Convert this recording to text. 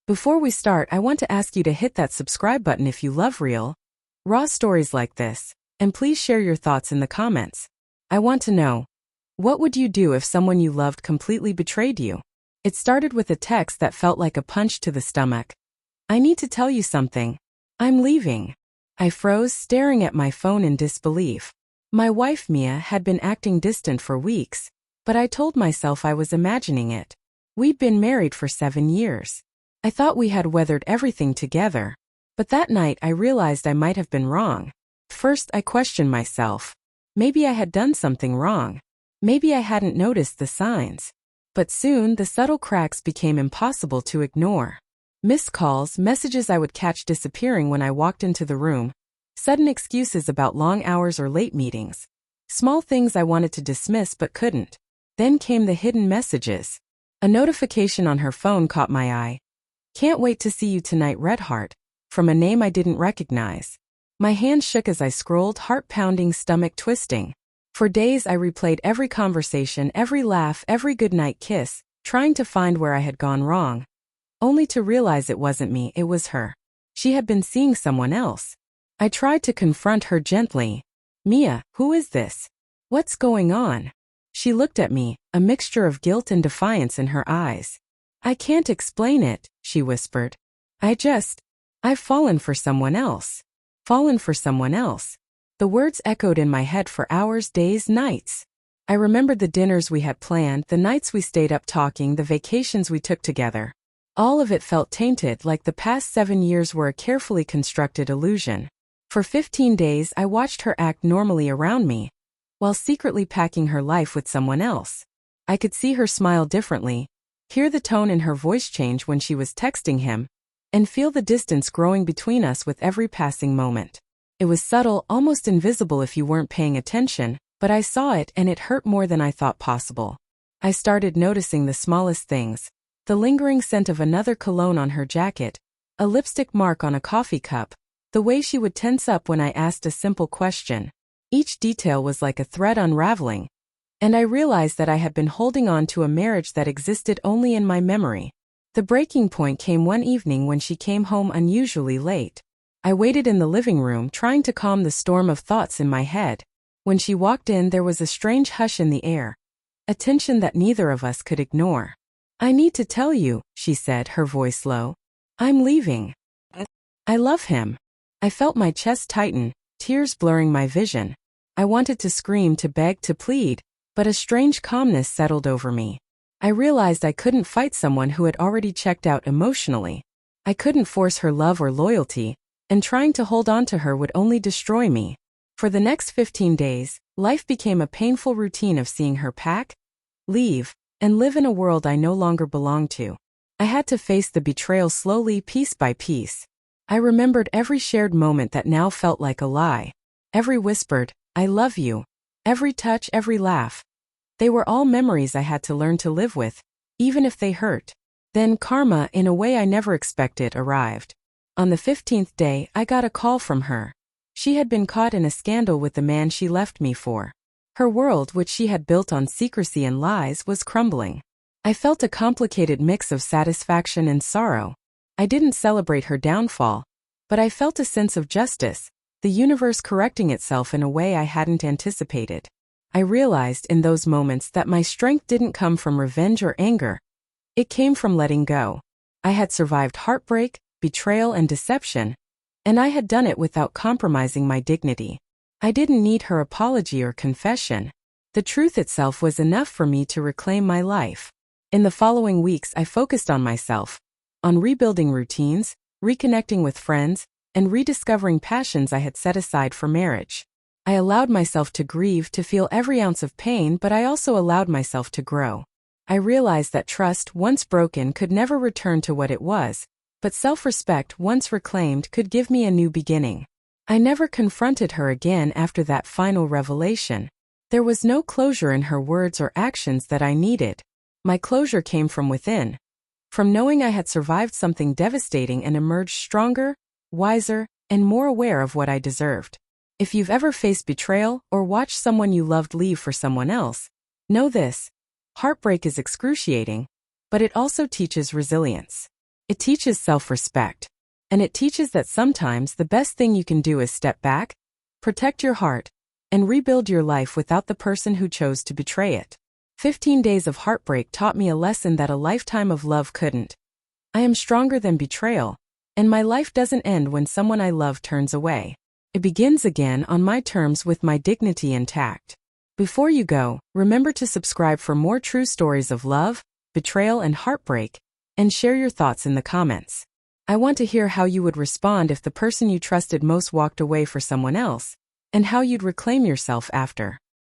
Before we start, I want to ask you to hit that subscribe button if you love real, raw stories like this, and please share your thoughts in the comments. I want to know, what would you do if someone you loved completely betrayed you? It started with a text that felt like a punch to the stomach. I need to tell you something. I'm leaving. I froze, staring at my phone in disbelief. My wife Mia had been acting distant for weeks, but I told myself I was imagining it. We'd been married for 7 years. I thought we had weathered everything together. But that night I realized I might have been wrong. First I questioned myself. Maybe I had done something wrong. Maybe I hadn't noticed the signs. But soon the subtle cracks became impossible to ignore. Missed calls, messages I would catch disappearing when I walked into the room, sudden excuses about long hours or late meetings. Small things I wanted to dismiss but couldn't. Then came the hidden messages. A notification on her phone caught my eye. Can't wait to see you tonight, Redheart, from a name I didn't recognize. My hand shook as I scrolled, heart pounding, stomach twisting. For days I replayed every conversation, every laugh, every goodnight kiss, trying to find where I had gone wrong. Only to realize it wasn't me, it was her. She had been seeing someone else. I tried to confront her gently. Mia, who is this? What's going on? She looked at me, a mixture of guilt and defiance in her eyes. I can't explain it, she whispered. I've fallen for someone else. Fallen for someone else. The words echoed in my head for hours, days, nights. I remembered the dinners we had planned, the nights we stayed up talking, the vacations we took together. All of it felt tainted, like the past 7 years were a carefully constructed illusion. For 15 days I watched her act normally around me, while secretly packing her life with someone else. I could see her smile differently, hear the tone in her voice change when she was texting him, and feel the distance growing between us with every passing moment. It was subtle, almost invisible if you weren't paying attention, but I saw it and it hurt more than I thought possible. I started noticing the smallest things. The lingering scent of another cologne on her jacket, a lipstick mark on a coffee cup, the way she would tense up when I asked a simple question. Each detail was like a thread unraveling, and I realized that I had been holding on to a marriage that existed only in my memory. The breaking point came one evening when she came home unusually late. I waited in the living room, trying to calm the storm of thoughts in my head. When she walked in, there was a strange hush in the air, a tension that neither of us could ignore. I need to tell you, she said, her voice low. I'm leaving. I love him. I felt my chest tighten, tears blurring my vision. I wanted to scream, to beg, to plead, but a strange calmness settled over me. I realized I couldn't fight someone who had already checked out emotionally. I couldn't force her love or loyalty, and trying to hold on to her would only destroy me. For the next 15 days, life became a painful routine of seeing her pack, leave, and live in a world I no longer belonged to. I had to face the betrayal slowly, piece by piece. I remembered every shared moment that now felt like a lie. Every whispered, I love you. Every touch, every laugh. They were all memories I had to learn to live with, even if they hurt. Then karma, in a way I never expected, arrived. On the 15th day, I got a call from her. She had been caught in a scandal with the man she left me for. Her world, which she had built on secrecy and lies, was crumbling. I felt a complicated mix of satisfaction and sorrow. I didn't celebrate her downfall, but I felt a sense of justice, the universe correcting itself in a way I hadn't anticipated. I realized in those moments that my strength didn't come from revenge or anger. It came from letting go. I had survived heartbreak, betrayal, and deception, and I had done it without compromising my dignity. I didn't need her apology or confession. The truth itself was enough for me to reclaim my life. In the following weeks, I focused on myself, on rebuilding routines, reconnecting with friends, and rediscovering passions I had set aside for marriage. I allowed myself to grieve, to feel every ounce of pain, but I also allowed myself to grow. I realized that trust, once broken, could never return to what it was, but self-respect, once reclaimed, could give me a new beginning. I never confronted her again after that final revelation. There was no closure in her words or actions that I needed. My closure came from within, from knowing I had survived something devastating and emerged stronger, wiser, and more aware of what I deserved. If you've ever faced betrayal or watched someone you loved leave for someone else, know this: heartbreak is excruciating, but it also teaches resilience. It teaches self-respect. And it teaches that sometimes the best thing you can do is step back, protect your heart, and rebuild your life without the person who chose to betray it. 15 days of heartbreak taught me a lesson that a lifetime of love couldn't. I am stronger than betrayal, and my life doesn't end when someone I love turns away. It begins again on my terms with my dignity intact. Before you go, remember to subscribe for more true stories of love, betrayal, and heartbreak, and share your thoughts in the comments. I want to hear how you would respond if the person you trusted most walked away for someone else, and how you'd reclaim yourself after.